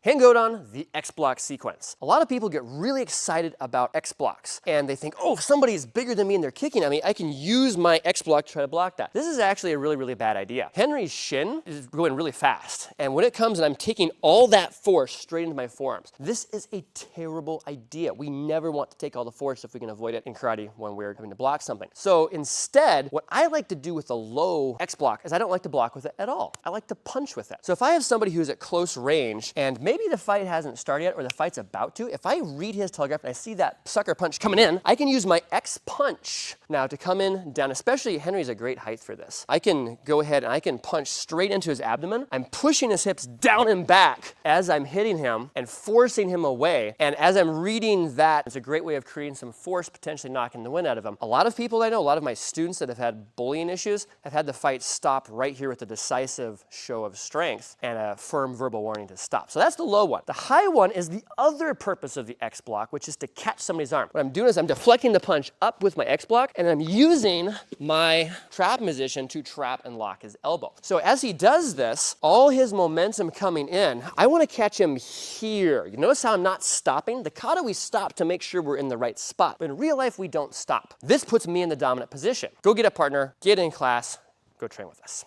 Heian Godan, the X block sequence. A lot of people get really excited about X blocks and they think, oh, if somebody is bigger than me and they're kicking at me, I can use my X block to try to block that. This is actually a really, really bad idea. Henry's shin is going really fast. And when it comes and I'm taking all that force straight into my forearms, this is a terrible idea. We never want to take all the force if we can avoid it in karate when we're having to block something. So instead, what I like to do with a low X block is I don't like to block with it at all. I like to punch with it. So if I have somebody who's at close range and maybe the fight hasn't started yet or the fight's about to, if I read his telegraph and I see that sucker punch coming in, I can use my X punch now to come in down, especially Henry's a great height for this. I can go ahead and I can punch straight into his abdomen. I'm pushing his hips down and back as I'm hitting him and forcing him away. And as I'm reading that, it's a great way of creating some force, potentially knocking the wind out of him. A lot of people I know, a lot of my students that have had bullying issues have had the fight stop right here with a decisive show of strength and a firm verbal warning to stop. So that's the low one. The high one is the other purpose of the X block, which is to catch somebody's arm. What I'm doing is I'm deflecting the punch up with my X block and I'm using my trap position to trap and lock his elbow. So as he does this, all his momentum coming in, I want to catch him here. You notice how I'm not stopping? The kata we stop to make sure we're in the right spot. But in real life, we don't stop. This puts me in the dominant position. Go get a partner, get in class, go train with us.